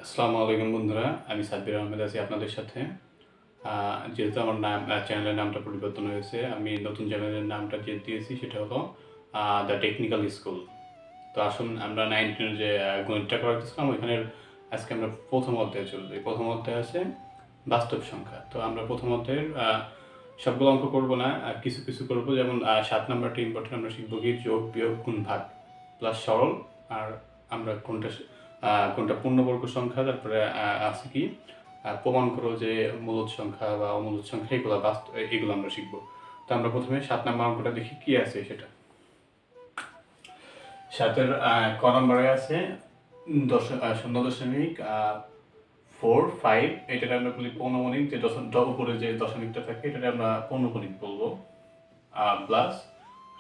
আসসালামু আলাইকুম বন্ধুরা, আমি সাব্বির আহমেদ আছি আপনাদের সাথে। যেহেতু আমার চ্যানেলের নামটা পরিবর্তন হয়েছে, আমি নতুন চ্যানেলের নামটা যে দিয়েছি সেটা হলো দ্য টেকনিক্যাল স্কুল। তো আসুন আমরা 9-10 যে গণিতটা করাতেছিলাম ওইখানের আজকে আমরা প্রথম অধ্যায়ে চলে যাই। প্রথম অধ্যায় আছে বাস্তব সংখ্যা। তো আমরা প্রথম অধ্যায়ের সবগুলো অঙ্ক করব না, কিছু কিছু করব। যেমন 7 নাম্বারটা ইম্পর্টেন্ট, আমরা শিখব কি যোগ, বিয়োগ, গুণ, ভাগ প্লাস সরল। আর আমরা কোনটা পূর্ণবর্গ সংখ্যা, তারপরে আছে কি প্রমাণ করো যে মূলদ সংখ্যা বা অমূলদ সংখ্যা, এগুলো আমরা শিখব। তো আমরা প্রথমে 7 নাম্বার অঙ্কটা দেখি কি আছে সেটা। 7-এর ক নম্বরে আছে 0.4-5, এটাকে আমরা বলি পৌনমণিক। যে উপরে যে দশমিকটা থাকে এটাকে আমরা পৌনমণিক বলবো। প্লাস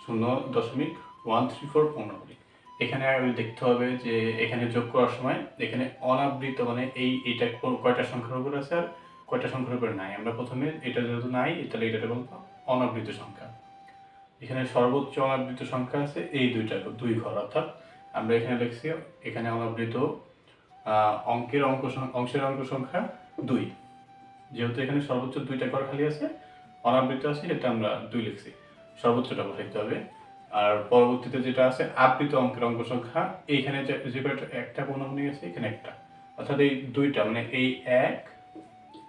0.134 পৌনমণিক। এখানে দেখতে হবে যে এখানে যোগ করার সময় এখানে অনাবৃত মানে এইটা কয়টা সংখ্যার উপর আছে আর কয়টা সংখ্যার উপর নাই। আমরা প্রথমে এটা যেহেতু নাই তাহলে এটাকে বলবো অনাবৃত সংখ্যা। এখানে সর্বোচ্চ অনাবৃত সংখ্যা আছে এই দুই ঘর, অর্থাৎ আমরা এখানে লিখছি এখানে অনাবৃত অংশের অঙ্ক সংখ্যা 2। যেহেতু এখানে সর্বোচ্চ 2টা ঘর খালি আছে, অনাবৃত আছে, সেটা আমরা 2 লিখছি। সর্বোচ্চটা বসাইতে হবে। আর পরবর্তীতে যেটা আছে আবৃত অঙ্কের অঙ্ক সংখ্যা, এইখানে যে কয়টা একটা পৌনমণিক আছে এখানে একটা, অর্থাৎ এই দুইটা মানে এই 1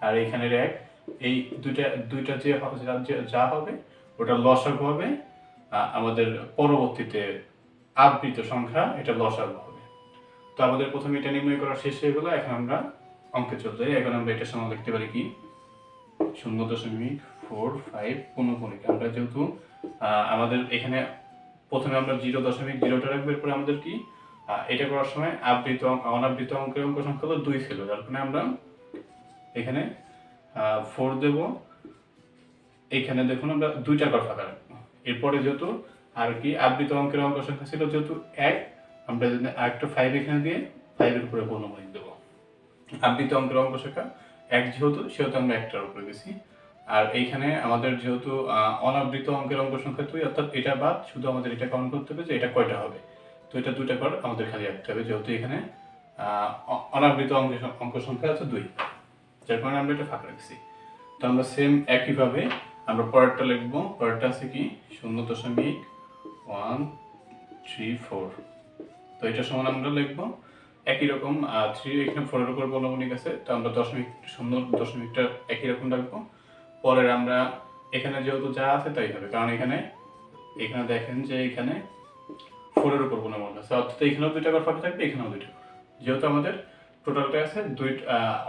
আর এইখানের 1, এই দুইটা যা হবে ওটা লসাগু হবে। আমাদের পরবর্তীতে আবৃত সংখ্যা এটা লসাগু হবে। তো আমাদের প্রথমে এটা নির্ণয় করা শেষ হয়ে গেল। এখন আমরা অঙ্কে চলতে যাই। এখন আমরা এটা সমান লিখতে পারি কি 0.45 পৌনমণিক। আমরা যেহেতু আমাদের এখানে প্রথমে আমরা 0.0টা রাখবো, এরপরে আমাদের কি এটা করার সময় অনাবৃত অঙ্কের অঙ্ক সংখ্যা তো 2 ছিল, যার কারণে আমরা এখানে 4 দেব। এখানে দেখুন আমরা 2টা ঘর ফাঁকা রাখবো। এরপরে যেহেতু আর কি আবৃত অঙ্কের অঙ্ক সংখ্যা ছিল যেহেতু 1, আমরা যদি আরেকটা 5 এখানে দিয়ে 5-এর উপরে পৌনমণিক দেবো। আবৃত অঙ্কের অঙ্ক সংখ্যা 1 সেহেতু আমরা একটার উপরে গেছি। আর এইখানে আমাদের যেহেতু অনাবৃত অঙ্কের অঙ্ক সংখ্যা 2, অর্থাৎ এটা বাদ শুধু আমাদের এটা কাউন্ট করতে হবে যে এটা কয়টা হবে। তো এটা 2টা ঘর আমাদের খালি রাখতে হবে, যেহেতু এখানে অনাবৃত অঙ্ক সংখ্যা আছে 2, যার কারণে আমরা এটা ফাঁকা রাখছি। তো আমরা সেম একইভাবে আমরা পরেরটা লিখবো। পরেরটা আছে কি 0.134। তো এটা সমান আমরা লিখবো একই রকম 3, এখানে 4-এর উপর পৌনমণিক আছে, তো আমরা দশমিকটা একই রকম রাখবো। পরের আমরা এখানে যেহেতু যা আছে তাই হবে, কারণ এখানে দেখেন যে এখানে 4-এর উপর পৌনমণিক আছে, অর্থাৎ এখানেও 2টা ঘর ফাঁকা থাকবে, এখানেও 2টা ঘর। যেহেতু আমাদের টোটালটা আছে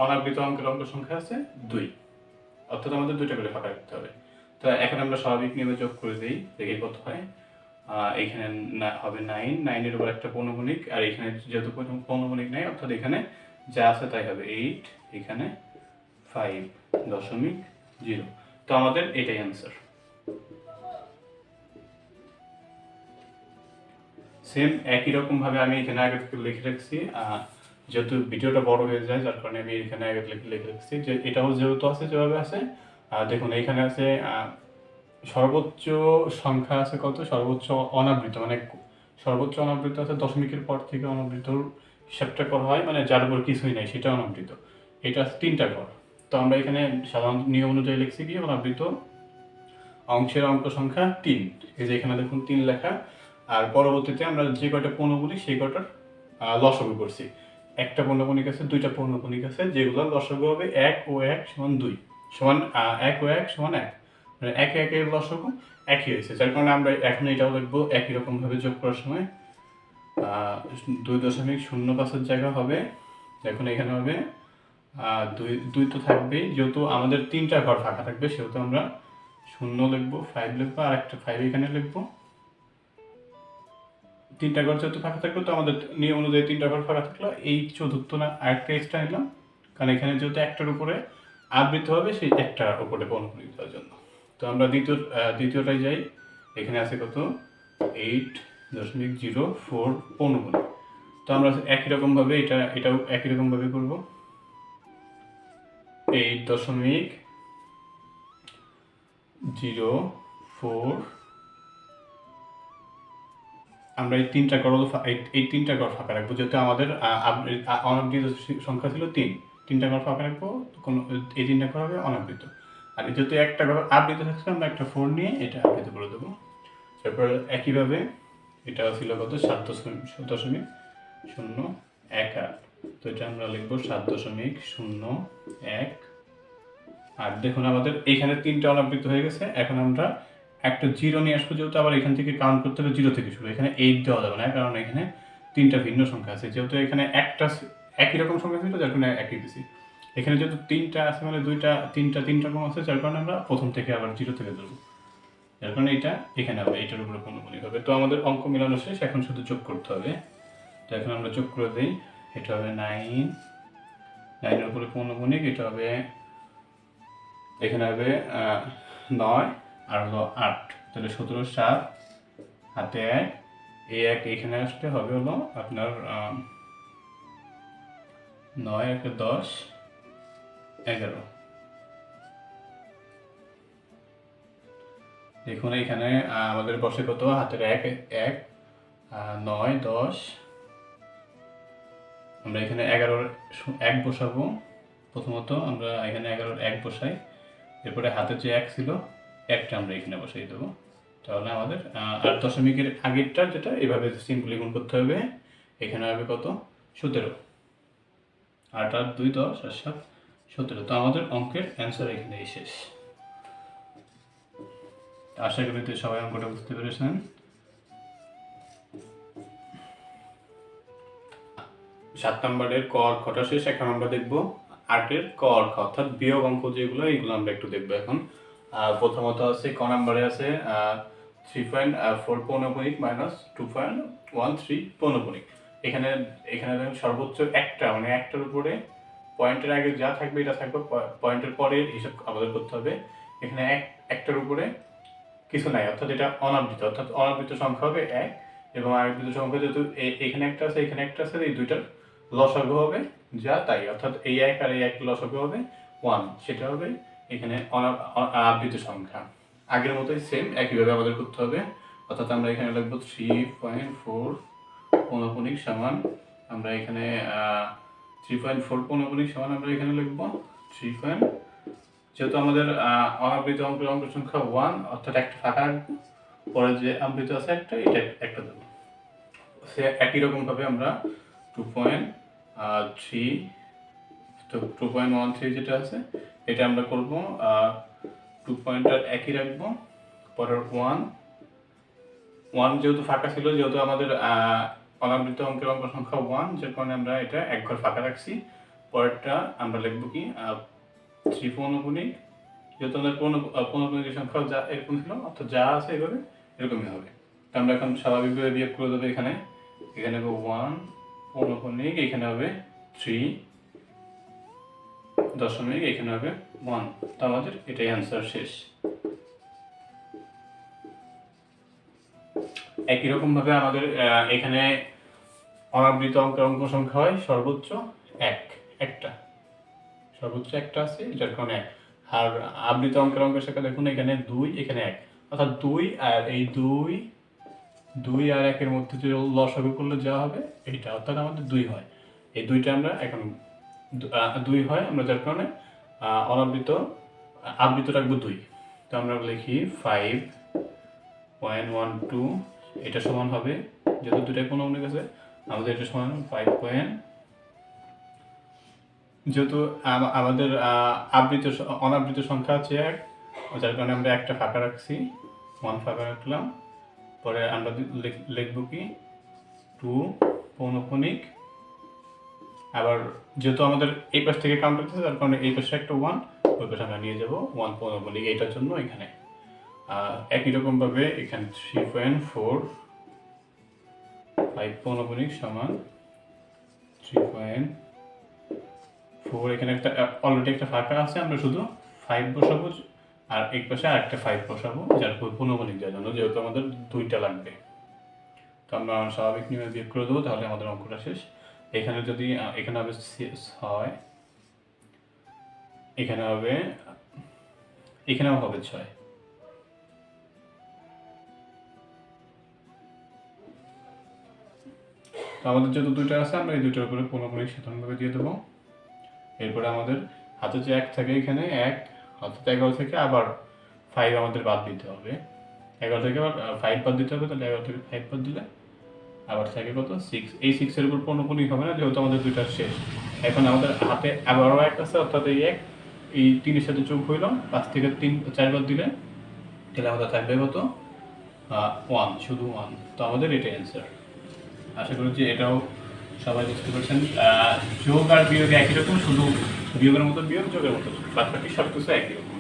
অনাবৃত অঙ্কের অঙ্ক সংখ্যা আছে 2, অর্থাৎ আমাদের 2টা করে ফাঁকা রাখতে হবে। তো এখন আমরা স্বাভাবিক নিয়মে যোগ করে দিই, দেখি কত হয়। এখানে হবে 9-এর উপর একটা পৌনমণিক, আর এখানে যেহেতু পৌনমণিক নেই, অর্থাৎ এখানে যা আছে তাই হবে 8, এখানে 5.0। তো আমাদের এটাই অ্যান্সার। সেম একই রকম ভাবে আমি এখানে আগে থেকে লিখে রাখছি, যেহেতু ভিডিওটা বড় হয়ে যায় যার কারণে আমি এখানে আগে লিখে রাখছি যে এটাও যেহেতু আছে যেভাবে আছে। দেখুন এইখানে আছে সর্বোচ্চ সংখ্যা আছে কত, সর্বোচ্চ অনাবৃত মানে সর্বোচ্চ অনাবৃত আছে দশমিকের পর থেকে অনাবৃতর হিসাবটা করা হয়, মানে যার উপর কিছুই নাই সেটা অনাবৃত। এটা আছে 3টা ঘর। তো আমরা এখানে সাধারণ নিয়ম অনুযায়ী লিখছি কি অনাবৃত অংশের অঙ্ক সংখ্যা 3, এই যে এখানে দেখুন 3 লেখা। আর পরবর্তীতে আমরা যে কয়টা পৌনমণিক সেই কয়টার লসাগু করছি। একটা পৌনমণিক আছে, 2টা পৌনমণিক আছে, যেগুলো লসাগু হবে 1 ও 1 সমান 2 সমান 1 ও 1 সমান 1, মানে 1 এর লসাগু একই হয়েছে, যার কারণে আমরা এখন এটাও লিখবো একই রকম ভাবে যোগ করার সময় 2.05-এর জায়গা হবে, এখন এখানে হবে 2 তো থাকবেই, যেহেতু আমাদের 3টা ঘর ফাঁকা থাকবে সেহেতু আমরা 0 লিখবো, 5 লিখবো, আর একটা 5 এখানে লিখবো। 3টা ঘর যেহেতু ফাঁকা থাকলো, তো আমাদের নিয়ম অনুযায়ী 3টা ঘর ফাঁকা থাকলো, এই চতুর্থ না আরেকটা এক্সট্রা নিলাম, কারণ এখানে যেহেতু একটার উপরে আবৃত হবে সেই একটার উপরে পৌনমণিক দেওয়ার জন্য। তো আমরা দ্বিতীয়টায় যাই। এখানে আছে কত 8.04 পৌনমণিক। তো আমরা একই রকম ভাবে এটাও একই রকম ভাবে করবো। 8.04 আমরা এই তিনটা ঘর ফাঁকা রাখবো, যেহেতু আমাদের অনাবৃত সংখ্যা ছিল তিনটা ঘর ফাঁকা রাখবো, এই তিনটা ঘর হবে অনাবৃত। আর যেহেতু একটা ঘর আবৃত থাকছে, আমরা একটা 4 নিয়ে এটা আবৃত করে দেবো। তারপর একইভাবে এটা ছিল কত 7.018, তো এটা আমরা লিখবো 7.018। আর দেখুন আমাদের এখানে তিনটা অনাবৃত হয়ে গেছে। এখন আমরা একটা 0 নিয়ে আসবো, যেহেতু আবার এখান থেকে কাউন্ট করতে হবে 0 থেকে শুরু। এখানে 8 দেওয়া যাবে না, কারণ এখানে তিনটা ভিন্ন সংখ্যা আছে। যেহেতু এখানে একটা একই রকম সংখ্যা ছিল, যার কারণে একই দিছি। এখানে যেহেতু তিনটা আছে, মানে তিনটা রকম আছে, যার কারণে আমরা প্রথম থেকে আবার 0 থেকে ধরবো। যার কারণে এটা এখানে হবে, এইটার উপরে পূর্ণগুণিক হবে। তো আমাদের অঙ্ক মিলানো শেষ, এখন শুধু যোগ করতে হবে। তো এখন আমরা যোগ করে দিই। এটা হবে 9 এর উপরে পূর্ণগুণিক, এটা হবে এখানে হবে 9 আর হলো 8, তাহলে 17 7 হাতে 1, এই 1 এখানে আসলে হবে হলো আপনার 9 1 10 11। দেখুন এখানে আমাদের বসে কত, হাতের 1 9 10, আমরা এখানে 11 1 বসাবো। প্রথমত আমরা এখানে 11 1 বসাই, এরপরে হাতের যে 1 ছিল 1টা আমরা এখানে বসাই দেবো। তাহলে আমাদের আর দশমিকের আগেরটা যেটা এভাবে সিম্পলি গুণ করতে হবে। এখানে হবে কত 17, 8 8 2 10 আর 7 17। তো আমাদের অঙ্কের অ্যান্সার এখানেই শেষ। আশা করি তো সবাই অঙ্কটা বুঝতে পেরেছেন। 7 নম্বরের ক আর খটা শেষ। এখন আমরা দেখবো 8-এর ক আর খ, অর্থাৎ বিয়োগ অঙ্ক যেগুলো, এইগুলো আমরা একটু দেখবো এখন। প্রথমত আছে ক নম্বরে আছে 3.4 পৌনঃপুনিক মাইনাস 2.13 পৌনঃপুনিক। এখানে দেখুন সর্বোচ্চ একটা, মানে একটার উপরে পয়েন্টের আগে যা থাকবে এটা থাকবে, পয়েন্টের পরে হিসাব আমাদের করতে হবে। এখানে একটার উপরে কিছু নাই, অর্থাৎ এটা অনাবৃত, অর্থাৎ অনাবৃত সংখ্যা হবে 1, এবং আবৃত সংখ্যা যেহেতু এখানে একটা আছে এখানে একটা আছে, এই দুইটার লসাগু হবে যা তাই, অর্থাৎ এই 1 আর এই 1 লসাগু হবে 1, সেটা হবে এখানে আবৃত সংখ্যা। আগের মতোই সেম একইভাবে আমাদের করতে হবে, অর্থাৎ আমরা এখানে লিখব 3.4 পৌনঃপুনিক সমান, আমরা এখানে 3.4 পৌনঃপুনিক সমান আমরা এখানে লিখব 3. যেহেতু আমাদের অনাবৃত অঙ্ক সংখ্যা 1, অর্থাৎ একটা ফাঁকা রাখবো, পরে যে আবৃত আছে একটা, এটা একটা দেবো। সে একই রকম ভাবে আমরা 2.3, তো 2.13 যেটা আছে এটা আমরা করব 2 পয়েন্টার একই রাখবো, পরের 1 যেহেতু ফাঁকা ছিল, যেহেতু আমাদের অনাবৃত অঙ্কের অঙ্ক সংখ্যা 1, যার কারণে আমরা এটা এক ঘর ফাঁকা রাখছি। পরেরটা আমরা লিখবো কি 3 পৌনঃপুনিক, যেহেতু আমাদের পৌনঃপুনিকের সংখ্যা যা এরকম ছিল, অর্থাৎ যা আছে এভাবে এরকমই হবে। তো আমরা এখন স্বাভাবিকভাবে বিয়োগ করে দেবো। এখানে হবে 1 পৌনঃপুনিক, এখানে হবে 3 দশমিক, এখানে হবে 1। তো আমাদের এটাই অ্যান্সার শেষ। একই রকম ভাবে আমাদের এখানে অনাবৃত অঙ্কের অঙ্ক সংখ্যা হয় সর্বোচ্চ একটা, সর্বোচ্চ একটা আছে, যার কারণে 1। আর আবৃত অঙ্কের সংখ্যা দেখুন এখানে 2 এখানে 1, অর্থাৎ 2 আর এই 2 আর 1-এর মধ্যে যে লসাগু করলে যা হবে এইটা, অর্থাৎ আমাদের 2 হয়। এই দুইটা আমরা এখন 2 হয়, আমরা যার কারণে আবৃত রাখবো 2। তো আমরা লিখি 5.12, এটা সমান হবে, যেহেতু দুটাই পৌনঃপুনিক আছে আমাদের এটা সমান 5. যেহেতু আমাদের অনাবৃত সংখ্যা আছে 1, যার কারণে আমরা একটা ফাঁকা রাখছি, 1 ফাঁকা রাখলাম। পরে আমরা লিখব কি 2 পৌনঃপুনিক, আবার যেহেতু আমাদের এই পাশ থেকে কাউন্ট করতেছে, যার কারণে এই পাশে একটা 1, ওই পাশে আমরা নিয়ে যাব 1 পৌনঃপুনিক, এইটার জন্য এখানে একই রকম ভাবে এখানে 3.4 5 পৌনঃপুনিক সমান 3.4, এখানে একটা অলরেডি একটা ফাঁকা আছে, আমরা শুধু 5 বসাবো, আর এক পাশে আরেকটা 5 বসাবো, যার পৌনঃপুনিক যার জন্য, যেহেতু আমাদের দুইটা লাগবে। তো আমরা স্বাভাবিক নিয়মে বিয়োগ করে দেবো, তাহলে আমাদের অঙ্কটা শেষ। এখানে যদি এখানে হবে 6, এখানেও হবে 6। তো আমাদের যেহেতু দুইটা আছে আমরা এই দুইটার উপরে পৌনঃপুনিক সাধারণভাবে দিয়ে দেবো। এরপরে আমাদের হাতে যে 1 থাকে এখানে 1 অর্থাৎ 11 থেকে আবার 5 আমাদের বাদ দিতে হবে। 11 থেকে আবার 5 বাদ দিতে হবে, তাহলে 11 থেকে 5 বাদ দিলে আবার থাকে কত 6। এই 6 এর উপর পৌনঃপুনিক হবে না যেহেতু আমাদের দুইটা শেষ। এখন আমাদের হাতে আবারও 1 আছে, অর্থাৎ এই 1 এই 3 এর সাথে যোগ হইল, 5 থেকে 4 বাদ দিলে তাহলে আমাদের থাকবে কত 1, শুধু 1। তো আমাদের এটাই অ্যান্সার। আশা করি যে এটাও সবাই বুঝতে পারছেন। যোগ আর বিয়োগ একই রকম, শুধু বিয়োগের মতো বিয়োগ, যোগের মতো যোগ, বাদ বাকি সব কিছু একই রকম।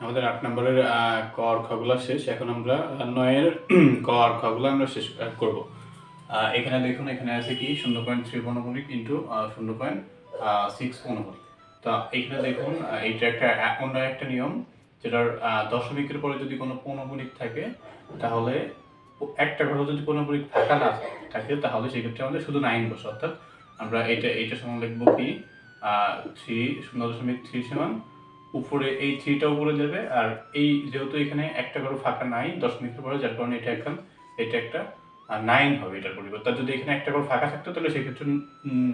আমাদের 8 নম্বরের ক আর খ গুলা শেষ। এখন আমরা 9 এর ক আর খ গুলা আমরা শেষ করব। এখানে দেখুন, এখানে আছে কি 0.3 পৌনঃপুনিক ইন্টু 0.6 পৌনঃপুনিক। তো এখানে দেখুন এইটা একটা অন্য একটা নিয়ম, যেটার দশমিকের পরে যদি কোনো পৌনঃপুনিক থাকে তাহলে একটা ঘরে যদি পৌনঃপুনিক ফাঁকা না থাকে তাহলে সেক্ষেত্রে আমাদের শুধু 9 বসে। অর্থাৎ আমরা এইটা সমান লিখবো কি 0.3 সমান উপরে এই 3টা উপরে যাবে, আর এই যেহেতু এখানে একটা ঘর ফাঁকা নাই দশমিকের পরে, যার কারণে এটা একটা 9 হবে এটার পরিবর্তে। যদি এখানে একটা ঘর ফাঁকা থাকতো তাহলে সেক্ষেত্রে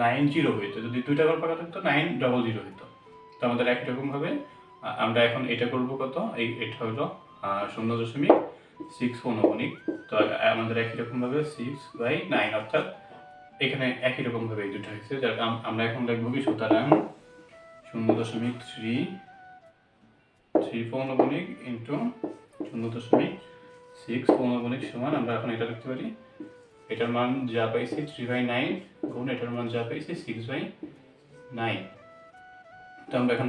9 0 হইতো, যদি দুইটা ঘর ফাঁকা থাকতো 9 0 হইতো। তো আমাদের একই রকম ভাবে আমরা এখন এটা করব কত, এটা হলো 0.6 পৌনঃপুনিক। তো আমাদের একই রকম ভাবে 6/9, অর্থাৎ এখানে একই রকম ভাবে এই দুটো হয়েছে। যার আমরা এখন লিখবো কি, সুতরাং 0.3 পৌনঃপুনিক ইন্টু 0.6 পৌনঃপুনিক সমান, আমরা এখন এটা লিখতে পারি, এটার মান যা পাইছি 3/9 গুণ এটার মান যা পাইছি 6/9। তো আমরা এখন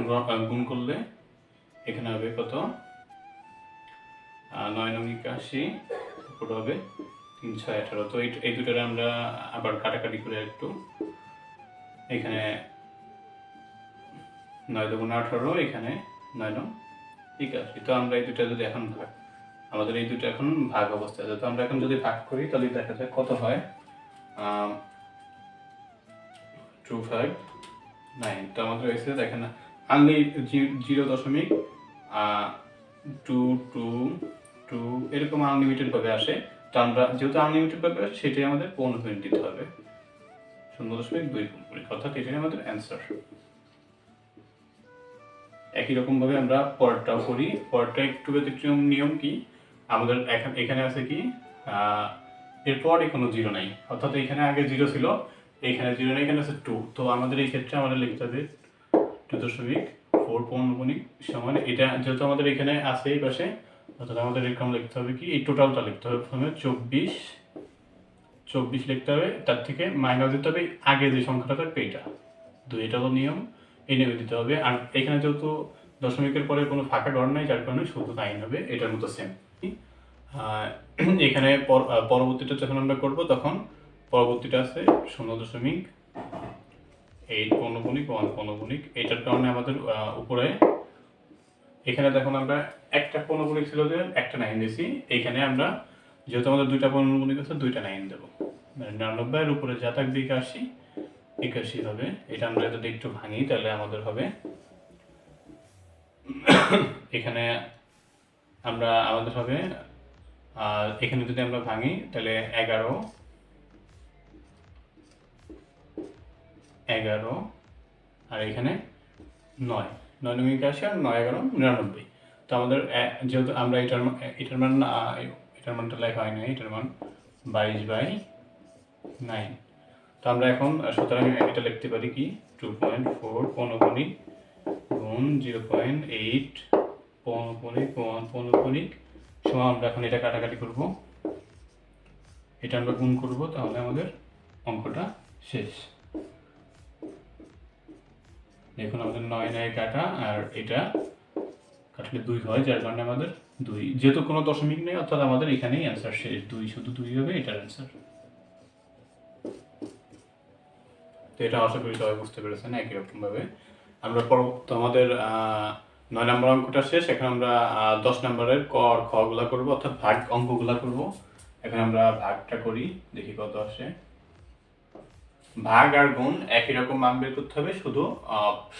গুণ করলে এখানে হবে কত 9 9 81, উপরে হবে 3 6 18। তো এই দুটারে আমরা আবার কাটাকাটি করে একটু, এখানে 9 2 18, এখানে 9 9 81। তো আমরা এই দুটা যদি এখন আমাদের এই দুটো এখন ভাগ অবস্থায় আছে। তো আমরা এখন যদি ভাগ করি তাহলে দেখা যায় কত হয় 2/9। তো আমাদের হয়েছে দেখেন আনলি 0.222 এরকম আনলিমিটেড ভাবে আসে। তো আমরা যেহেতু আনলিমিটেড ভাবে আসে সেটাই আমাদের পৌনঃপুনিক দিতে হবে 0.2 পৌনঃপুনিক, অর্থাৎ এটাই আমাদের অ্যান্সার। একই রকম ভাবে আমরা পরেরটাও করি। পরেরটা একটু ব্যতিক্রম নিয়ম কি, আমাদের এখানে আছে কি এরপরে কোনো জিরো নাই, অর্থাৎ এখানে আগে 0 ছিল, এখানে 0 নেই, এখানে আছে 2। তো আমাদের এই ক্ষেত্রে আমাদের লিখতে হবে 2.4 পৌনঃপুনিক সমান এটা, যেহেতু আমাদের এখানে আছে এই পাশে, অর্থাৎ আমাদের এরকম লিখতে হবে কি, এই টোটালটা লিখতে হবে। প্রথমে 24 লিখতে হবে, তার থেকে মাইনাস দিতে হবে আগে যে সংখ্যাটা থাকবে এটা 2, এটা হলো নিয়ম, এই নেমে দিতে হবে। আর এখানে যেহেতু দশমিকের পরে কোনো ফাঁকা ঘর নাই, যার কারণে শুধু 9 হবে, এটার মতো সেম। এখানে পরবর্তীটা যখন আমরা করব তখন পরবর্তীটা আছে 0.8 পৌনঃপুনিক 1 পৌনঃপুনিক। এটার কারণে আমাদের উপরে এখানে দেখুন আমরা একটা পৌনঃপুনিক ছিল যে একটা 9 দিয়েছি, এখানে আমরা যেহেতু আমাদের দুইটা পৌনঃপুনিক আছে দুইটা 9 দেবো, মানে 99 এর উপরে যা থাকবে 81 হবে। এটা আমরা যদি একটু ভাঙি তাহলে আমাদের হবে এখানে আমাদের হবে এখানে যদি আমরা ভাঙি তাহলে 11 আর এখানে 9 9 9 81 আর 9 11 99। তো আমাদের যেহেতু আমরা এটার মানটা লেখা হয় না, এটার মান 22/9। তো আমরা এখন সুতরাং এটা লিখতে পারি কি 2.4 পৌনঃপুনিক গুণ 0.8 পৌনঃপুনিক 1 পৌনঃপুনিক সমান, আমরা এখন এটা কাটাকাটি করব, এটা আমরা গুণ করব, তাহলে আমাদের অঙ্কটা শেষ। দেখুন আমাদের 9 9 কাটা, আর এটা কাটলে 2 হয়, যার কারণে আমাদের 2, যেহেতু কোনো দশমিক নেই অর্থাৎ আমাদের এখানেই অ্যান্সার শেষ, 2 শুধু 2 হবে, এটার অ্যান্সার। তো এটা আশা করি সবাই বুঝতে পেরেছেন। একই রকম ভাবে আমরা তো আমাদের 9 নম্বর অঙ্কটা শেষ। এখন আমরা 10 নম্বরের ক আর খ গুলা করবো, অর্থাৎ ভাগ অঙ্কগুলা করব। এখন আমরা ভাগটা করি, দেখি কত আসে। ভাগ আর গুণ একই রকম মান বের করতে হবে, শুধু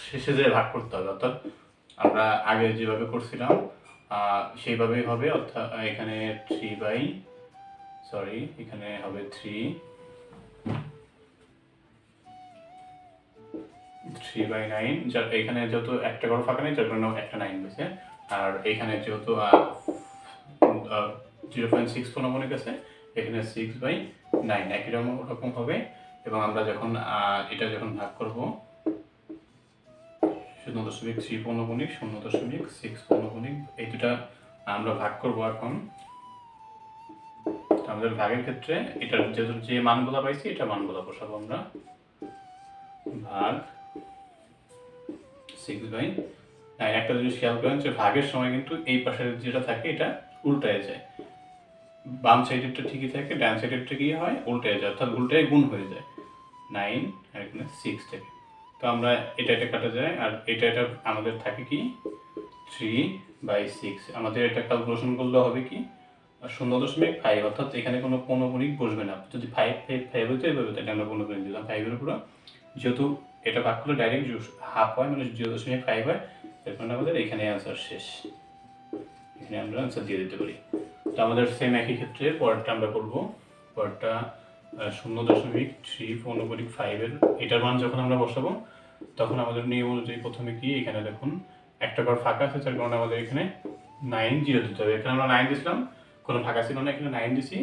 শেষে যে ভাগ করতে হবে, অর্থাৎ আমরা আগে যেভাবে করছিলাম সেইভাবেই হবে, অর্থাৎ এখানে এখানে হবে 3/9, যার এখানে যেহেতু একটা ঘর ফাঁকা নেই যার কারণে একটা 9 হয়েছে। আর এখানে যেহেতু 0.6 পৌনঃপুনিক আছে, এখানে 6/9 একই রকম হবে। এবং আমরা যখন এটা যখন ভাগ করব 0.3 পৌনঃপুনিক 0.6 পৌনঃপুনিক এই দুটা আমরা ভাগ করব এখন। আমাদের ভাগের ক্ষেত্রে এটার যে মানগুলো পাইছি এটা মানগুলো বসাবো আমরা। ভাগ 6/9। একটা জিনিস খেয়াল করেন যে ভাগের সময় কিন্তু এই পাশে যেটা থাকে এটা উল্টায় যায়, বাম সাইডেরটা ঠিকই থাকে, ডান সাইডেরটা কি হয় উল্টায় যায়, অর্থাৎ উল্টায় গুণ হয়ে যায় 9 আর এখানে 6 থাকে। তো আমরা এটা কাটা যায় আর এটা আমাদের থাকে কি 3/6। আমাদের এটা ক্যালকুলেশন করলে হবে কি 0.5, অর্থাৎ এখানে কোনো পৌনঃপুনিক বসবে না। যদি 5 হতো এভাবে তাহলে আমরা পৌনঃপুনিক দিলাম 5-এর উপর, যেহেতু এটা ভাগ করলে ডাইরেক্ট হাফ হয় মানে 0.5 হয়, এর কারণে আমাদের এখানে অ্যান্সার শেষ, এখানে আমরা অ্যান্সার দিয়ে দিতে পারি। তো আমাদের সেম একই ক্ষেত্রে পরেরটা আমরা করব। পরেরটা 0.3 পৌনঃপুনিক 5-এর এটার মান যখন আমরা বসাবো তখন আমাদের নিয়ম অনুযায়ী প্রথমে কি এখানে দেখুন একটা ঘর ফাঁকা আছে, যার কারণে আমাদের এখানে 9-0 দিতে হবে। এখানে আমরা 9 দিয়েছিলাম, কোনো ফাঁকা ছিল না, এখানে 9 দিছি,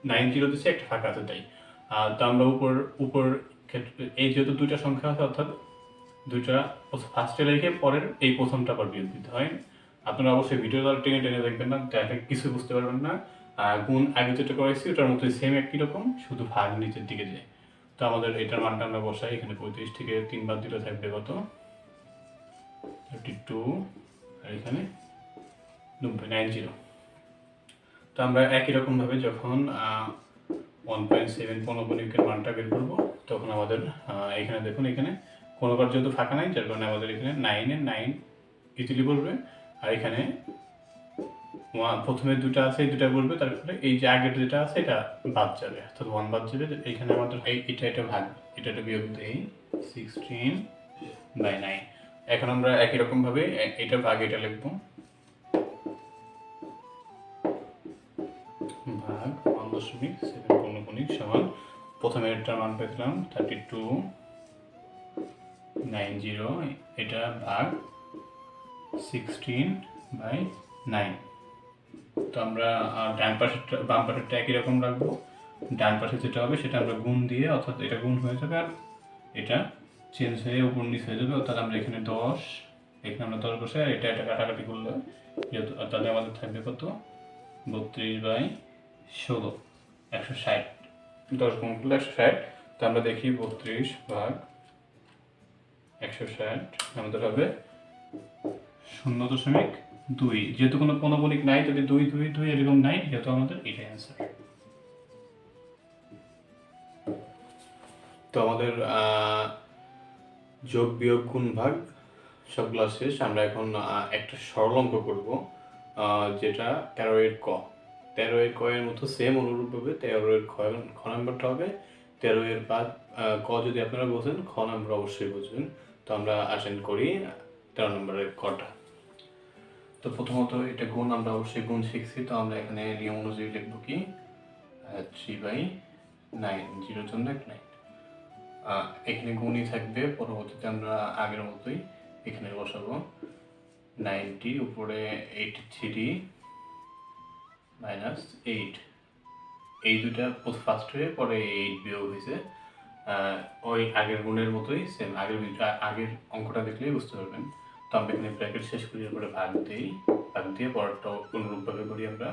9-0 দিছি, একটা ফাঁকা আছে তাই। তো আমরা উপর ক্ষেত্রে এই যেহেতু দুইটা সংখ্যা আছে, অর্থাৎ দুইটা ফার্স্টে রেখে পরের এই প্রথমটা আবার বিয়োগ দিতে হয়। আপনারা অবশ্যই ভিডিওটা টেনে দেখবেন না, তাহলে কিছু বুঝতে পারবেন না। গুণ আগে যেটা করেছি ওটার মতোই সেম একই রকম, শুধু ভাগ নিচের দিকে যায়। তো আমাদের এটার মানটা আমরা বসাই, এখানে 35 থেকে 3 বাদ দিলে থাকবে কত 32 আর এখানে 90। তো আমরা একই রকমভাবে যখন 1.7 পৌনঃপুনিকের মানটা বের করবো তখন আমাদের এখানে দেখুন এখানে কোনো বার যেহেতু ফাঁকা নাই যার কারণে আমাদের এখানে 9 ইজিলি বলবে। আর এখানে প্রথমে দুটা আছে এই দুটা বলবে, তারপরে এই যে আগের যেটা আছে এটা বাদ যাবে, অর্থাৎ 1 বাদ যাবে। এখানে আমাদের এটা ভাগ এটা বিয়োগ দেই 16/9। এখন আমরা একই রকমভাবে এটা ভাগ এটা লিখবো, ভাগ 1.7 পৌনঃপুনিক সমান প্রথমে এটার মান পেয়েছিলাম 3290, এটা ভাগ 16/9। তো আমরা ডান পাশেরটা বাম পাশেরটা একই রকম রাখবো, ডান পাশে যেটা হবে সেটা আমরা গুণ দিয়ে, অর্থাৎ এটা গুণ হয়ে যাবে আর এটা চেঞ্জ হয়ে উপর নিচ হয়ে যাবে, অর্থাৎ আমরা এখানে 10 এখানে আমরা 10 বসে আর এটা কাটাকাটি করলে যেহেতু তাহলে আমাদের থাকবে কত 32/16 160, 10 গুণ করলে 160। তো আমরা দেখি 32/160 আমাদের হবে 0.2। যেহেতু কোনো পৌনঃপুনিক নাই তাহলে 2 এরকম নাই, যেহেতু আমাদের এটাই অ্যান্সার। তো আমাদের যোগ বিয়োগ গুণ ভাগ সবগুলো শেষ। আমরা এখন একটা সরল অঙ্ক করব, যেটা 13-এর ক। 13-এর ক এর মতো সেম অনুরূপভাবে 13-এর খ নাম্বারটা হবে 13-এর বাদ ক যদি আপনারা বোঝেন খ নাম্বার অবশ্যই বুঝবেন। তো আমরা আসেন করি 13 নম্বরের কটা। তো প্রথমত এটা গুণ, আমরা অবশ্যই গুণ শিখছি, তো আমরা এখানে নিয়ম অনুযায়ী লিখবো কি 3/9 0 জন্য 9। এখানে গুণই থাকবে, পরবর্তীতে আমরা আগের মতোই এখানে বসাবো 90 উপরে 83 মাইনাস 8। এই দুটা ফার্স্ট হয়ে পরে 8 বিয়োগ হয়েছে, ওই আগের গুণের মতোই সেম, আগের অঙ্কটা দেখলেই বুঝতে পারবেন। তো আমরা এখানে ব্র্যাকেট শেষ করি, এরপরে ভাগ দিয়ে পরেরটা অনুরূপভাবে করি আমরা।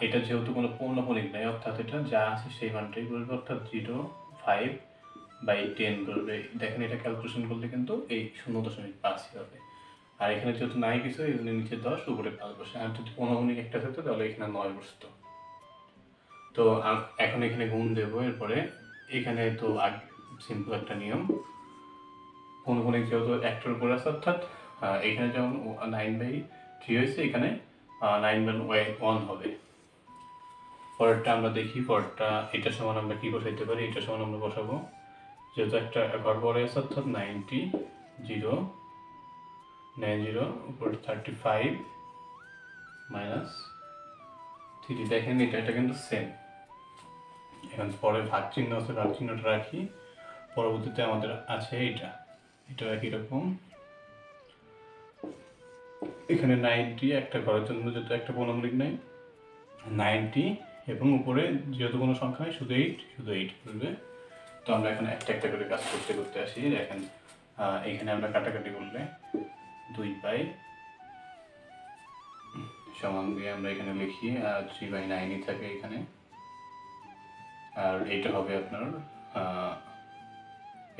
এটা যেহেতু কোনো পৌনঃপুনিক নাই, অর্থাৎ এটা যা আছে সেই মানটাই বলবে, অর্থাৎ 0.5/10 বলবে। দেখেন এটা ক্যালকুলেশন করলে কিন্তু এই 0.5 হবে। আর এখানে যেহেতু নাই কিছু, এই জন্য নিচে 10 উপরে 5 বসে। আর যদি পৌনঃপুনিক একটা থাকতো তাহলে এখানে 9 বসতো। তো এখন এখানে গুণ দেবো, এরপরে এখানে তো সিম্পল একটা নিয়ম, পৌনঃপুনিক যেহেতু একটার উপরে আছে, অর্থাৎ এখানে যেমন 9/3 হয়েছে, এখানে 9/1 হবে। পরেরটা আমরা দেখি, পরেরটা এটার সমান আমরা কি বসাইতে পারি, এটার সমান আমরা বসাবো যেহেতু একটা ঘর পরে আছে, অর্থাৎ 90 9 0 উপর 35 মাইনাস 3। দেখেন এটা কিন্তু সেম। এখন পরে ভাগ চিহ্ন আছে, ভাগ চিহ্নটা রাখি। পরবর্তীতে আমাদের আছে এটা একই রকম। এখানে 90 একটা ঘরের জন্য যেহেতু একটা পূর্ণমূলিক নেই, 90 এবং উপরে যেহেতু কোনো সংখ্যা নেই শুধু 8 করবে। তো আমরা এখন একটা করে কাজ করতে আসি। দেখেন এখানে আমরা কাটাকাটি করলে 2 পাই সমান দিয়ে আমরা এখানে লিখি 3/9 থাকে এখানে। আর এটা হবে আপনার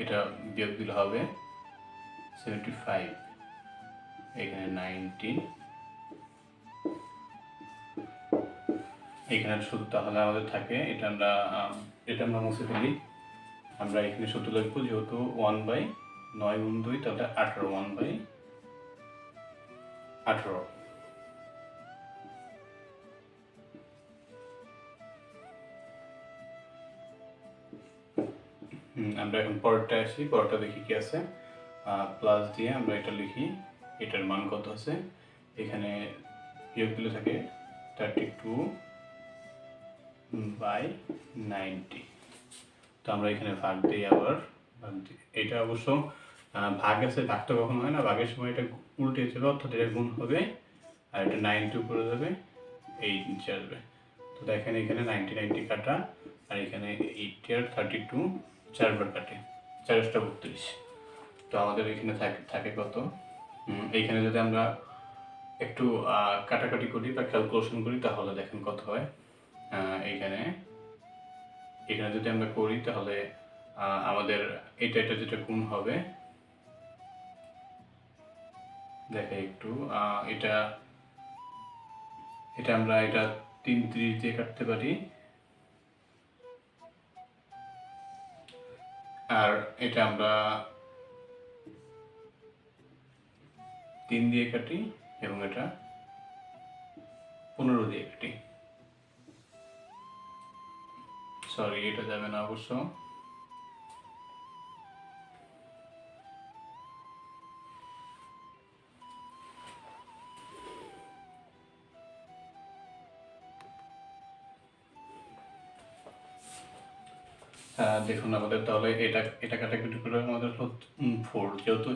এটা বিয়োগ দিলে হবে 75, এখানে 90, এখানে শুধু তাহলে আমাদের থাকে এটা আমরা মুছে ফেলি। আমরা এখানে সূত্র লিখবো যেহেতু 1/9 গুণ 2 তাহলে 18, 1/18। আমরা এখন পরেরটা আসি, পরেরটা দেখি কি আছে। প্লাস দিয়ে আমরা এটা লিখি, এটার মান কত আছে এখানে বিয়োগ দিলে থাকে 32/90। তো আমরা এখানে ভাগ দিই, আবার ভাগ দিই। এটা অবশ্য ভাগ আছে, ভাগ তো কখনো হয় না, ভাগের সময় এটা উল্টে যাবে, অর্থাৎ এটা গুণ হবে আর এটা 90 উপরে যাবে, এই নিচে আসবে। তো দেখেন এখানে 90 কাটা আর এখানে 80 আর 32 4বার কাটে, 4×32। তো আমাদের এখানে থাকে কত, এইখানে যদি আমরা একটু কাটাকাটি করি বা ক্যালকুলেশন করি তাহলে দেখেন কত হয়। এখানে যদি আমরা করি তাহলে আমাদের এটা যেটা গুণ হবে, দেখে একটু এটা আমরা 3 দিয়ে কাটতে পারি, আর এটা আমরা 3 দিয়ে কাটি এবং এটা 15 দিয়ে কাটি। সরি, এটা যাবে না অবশ্য। দেখুন আমাদের তাহলে এটা কাটাকুটি করে আমাদের হলো 4, যেহেতু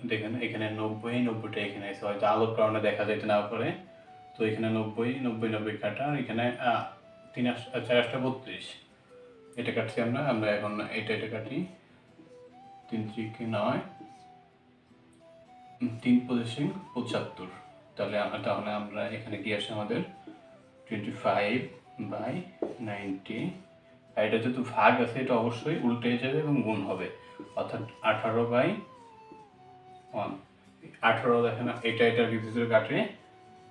দেখেন এখানে 90টা এখানে আছে, হয়তো আলোর কারণে দেখা যাইতে না পারে। তো এখানে 90 কাটা, আর এখানে 4×32 এটা কাটছি আমরা এখন এটা কাটি। 3 3 9, 3×75। তাহলে আমরা এখানে কি আসে আমাদের 25/90। আর এটা যেহেতু ভাগ আছে এটা অবশ্যই উল্টে যাবে এবং গুণ হবে, অর্থাৎ 18/1। 18 দেখেন এটার ভিতরে কাটে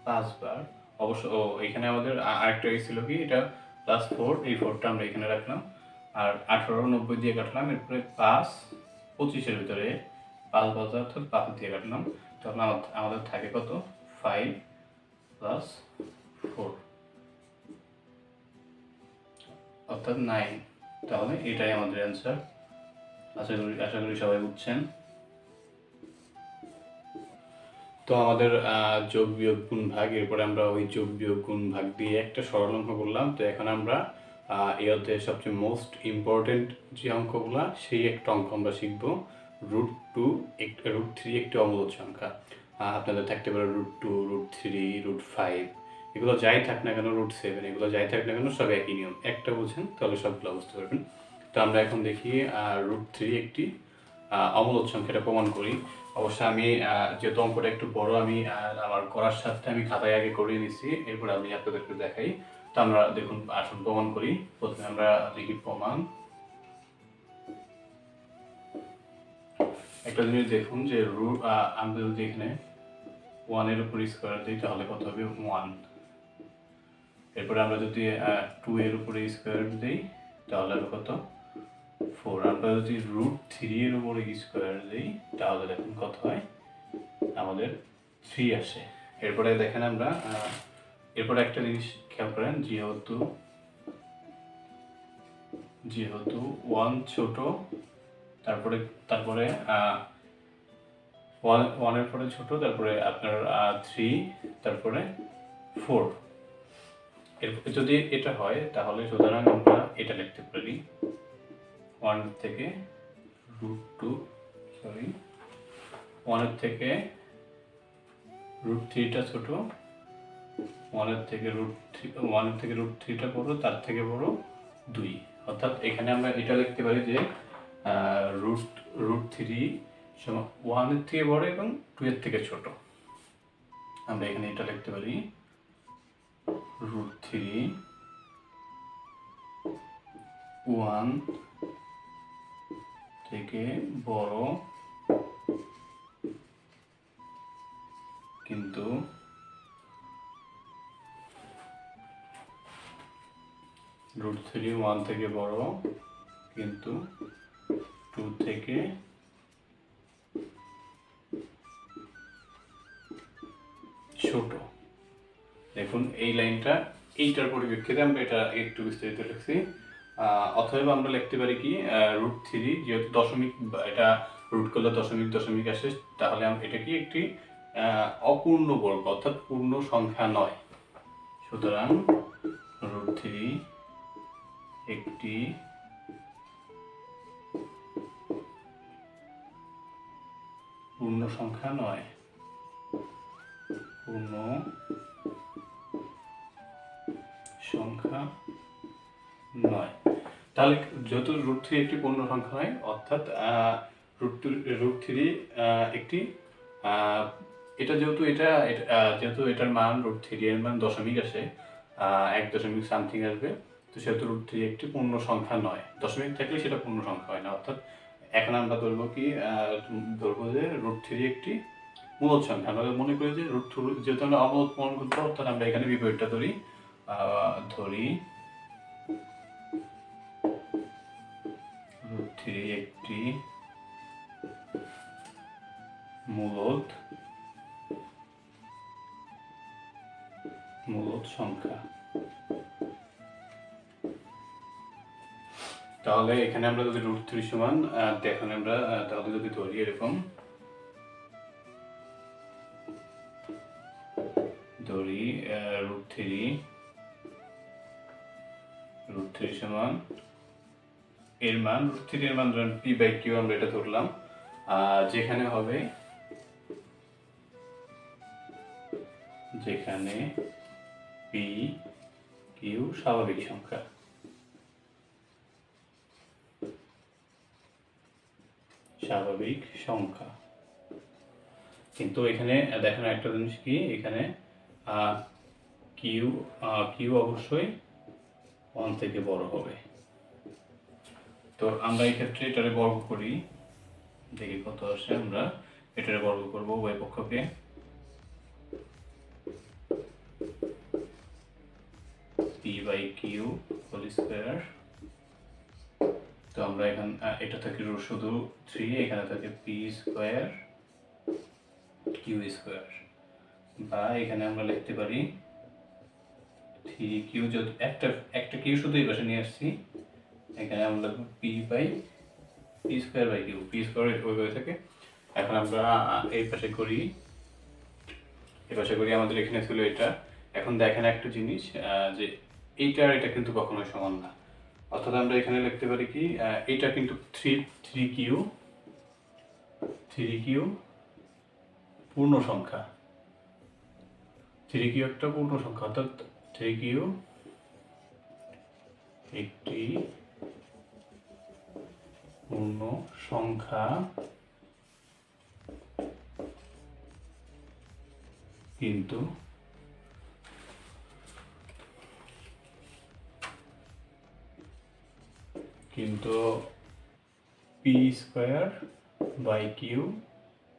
5বার অবশ্য। এখানে আমাদের আরেকটা ছিল কি, এটা +4, এই 4টা আমরা এখানে রাখলাম। আর 18 90 দিয়ে কাটলাম, এরপরে 5 25-এর ভিতরে 5 বাজা অর্থাৎ 5 দিয়ে কাটলাম। তখন আমাদের থাকে কত, 5 + 4 অর্থাৎ 9। তাহলে এটাই আমাদের অ্যান্সার। আশা করি সবাই বুঝছেন। তো আমাদের যোগ বিয়োগ গুণ ভাগ, এরপরে আমরা ওই যোগ বিয়োগ গুণ ভাগ দিয়ে একটা সরল অঙ্ক করলাম। তো এখন আমরা এই অধ্যায়ে সবচেয়ে মোস্ট ইম্পর্টেন্ট যে অঙ্কগুলো, সেই একটা অঙ্ক আমরা শিখব। √2 √3 একটি অমূলদ সংখ্যা। আপনাদের থাকতে পারে √2, √3, √5, এগুলো যাই থাক না কেন, √7, এগুলো যাই থাক না কেন সব একই নিয়ম। একটা বুঝেন তাহলে সবগুলো বুঝতে পারবেন। তো আমরা এখন দেখি √3 একটি অমূলদ সংখ্যাটা প্রমাণ করি। অবশ্য আমি যেহেতু অঙ্কটা একটু বড়, আমি আমার করার সাথে আমি খাতায় আগে করিয়ে নিচ্ছি, এরপর আমি আপনাদেরকে দেখাই। তো আমরা দেখুন আসুন প্রমাণ করি। প্রথমে আমরা লিখি প্রমাণ। একটা জিনিস দেখুন যে আমরা যদি এখানে 1 এর উপর স্কোয়ার দিই তাহলে কত হবে, 1। এরপরে আমরা যদি 2 এর উপরে স্কোয়ার দিই তাহলে হবে কত, 4। আমরা যদি √3 এর উপরে স্কোয়ার দিই তাহলে দেখুন কত হয়, আমাদের 3 আসে। এরপরে দেখেন আমরা এরপরে একটা জিনিস খেয়াল করেন, যেহেতু 1 ছোট, তারপরে ওয়ানের পরে ছোট, তারপরে আপনার 3, তারপরে 4। এরপরে যদি এটা হয় তাহলে সুতরাং আমরা এটা লিখতে পারি 1 থেকে √2, সরি 1 থেকে √3টা ছোট, 1 থেকে √3টা বড়, তার থেকে বড় 2। অর্থাৎ এখানে আমরা এটা লিখতে পারি যে √3 সমান 1 এর থেকে বড় এবং 2 এর থেকে ছোট। আমরা এখানে এটা লিখতে পারি √3 1 থেকে বড় কিন্তু √3 1 থেকে বড় কিন্তু 2 থেকে ছোট। দেখুন এই লাইনটা এইটার পরিপ্রেক্ষিতে আমরা এটা একটু বিস্তারিত লিখছি। অথবা আমরা লিখতে পারি কি √3 যেহেতু দশমিক, এটা রুট করলে দশমিক দশমিক আসে, তাহলে এটা কি একটি অপূর্ণ বর্গ অর্থাৎ পূর্ণ সংখ্যা নয়। সুতরাং √3 একটি পূর্ণ সংখ্যা নয়, পূর্ণ সংখ্যা নয়। তাহলে যেহেতু √3 একটি পূর্ণ সংখ্যা নয়, অর্থাৎ √3 একটি এটা যেহেতু যেহেতু এটার মান √3 এর মান দশমিক আসে, 1 দশমিক সামথিং আসবে, তো সেহেতু √3 একটি পূর্ণ সংখ্যা নয়। দশমিক থাকলে সেটা পূর্ণ সংখ্যা হয় না। অর্থাৎ এখন আমরা ধরবো যে √3 একটি মূলদ সংখ্যা। আমরা মনে করি যে √3 যেহেতু আমরা অমূলদ প্রমাণ করতে, অর্থাৎ আমরা এখানে বিপরীতটা ধরি √3 একটি মূলদ সংখ্যা। তাহলে এখানে আমরা যদি √3 সমান দেখেন আমরা তাহলে যদি ধরি এরকম √3 সমান এর মান √3 এর মান ধরেন p/q আমরা এটা ধরলাম, যেখানে হবে p q স্বাভাবিক সংখ্যা। কিন্তু এখানে দেখেন একটা জিনিস কি, এখানে কিউ অবশ্যই 1 থেকে বড় হবে। তো আমরা এই ক্ষেত্রে এটারে বর্গ করি, দেখি কত আসে। আমরা এটারে বর্গ করব উভয় পক্ষকে, p/q হোল স্কয়ার। তো আমরা এখানে এটা থেকে শুধু 3, এখানে থাকে p স্কয়ার q স্কয়ার, বা এখানে আমরা লিখতে পারি 3q, যদি একটা q শুধু এই পাশে নিয়ে আসছি, এখানে আমরা p স্কয়ার/q, p স্কয়ার ওইভাবে থাকে। এখন আমরা এই পাশে করি, আমাদের এখানে ছিল এটা। এখন দেখেন একটা জিনিস, যে এটা কিন্তু কখনোই সমান না। অর্থাৎ আমরা এখানে লিখতে পারি কি, এটা কিন্তু 3q পূর্ণ সংখ্যা, 3q একটা পূর্ণ সংখ্যা, অর্থাৎ 3q একটি পূর্ণ সংখ্যা, কিন্তু p/q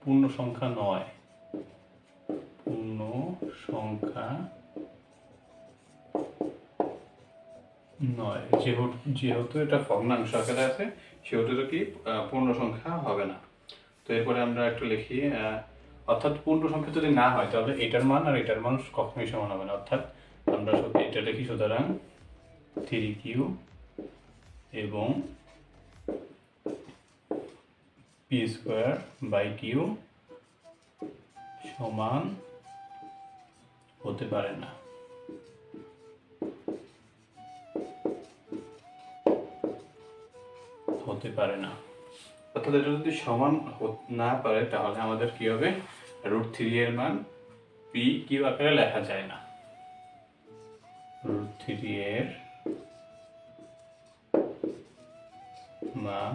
পূর্ণ সংখ্যা নয়, যেহেতু এটা ভগ্নাংশ আকারে আছে, সেহেতু কি পূর্ণ সংখ্যা হবে না। তো এরপরে আমরা একটু লিখি, অর্থাৎ পূর্ণ সংখ্যা যদি না হয় তাহলে এটার মান আর এটার মান কখনোই সমান হবে না। অর্থাৎ আমরা এটা লিখি, সুতরাং 3q এবং p/q সমান হতে পারে না। হতে পারে না অর্থাৎ এটা যদি সমান না পারে তাহলে আমাদের কি হবে, √3 এর মান পি কিউ আকারে লেখা যায় না। √3 এর মান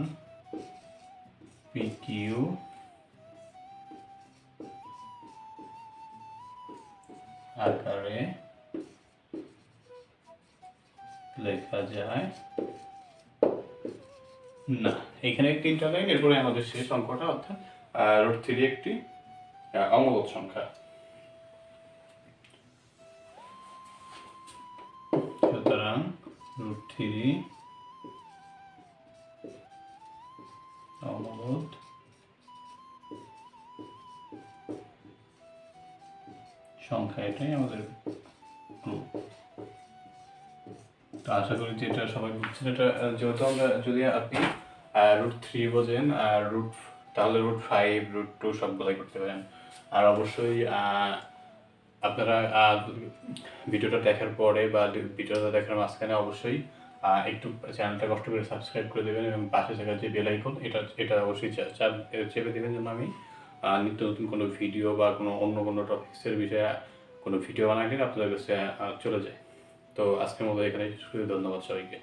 পি কিউ আকারে লেখা যায় না। এখানে 3টা লাইন, এরপরে আমাদের শেষ অঙ্কটা, অর্থাৎ √3 একটি অমূলদ সংখ্যা। সুতরাং √3 অমূলদ সংখ্যা, এটাই আমাদের প্রুফ। তো আশা করি যে এটা সবাই বুঝছেন। এটা যেহেতু আমরা, যদি আপনি √3 বোঝেন তাহলে √5 √2 সবগুলাই করতে পারেন। আর অবশ্যই আপনারা ভিডিওটা দেখার পরে বা ভিডিওটা দেখার মাঝখানে অবশ্যই একটু চ্যানেলটা কষ্ট করে সাবস্ক্রাইব করে দেবেন এবং পাশে থাকা যে বেল আইকন এটা অবশ্যই চেপে দেবেন, যেন আমি নিত্য নতুন কোনো ভিডিও বা অন্য কোনো টপিক্সের বিষয়ে কোনো ভিডিও বানাইলে আপনাদের কাছে চলে যায়। তো আজকের মতো এখানে, ধন্যবাদ সবাইকে।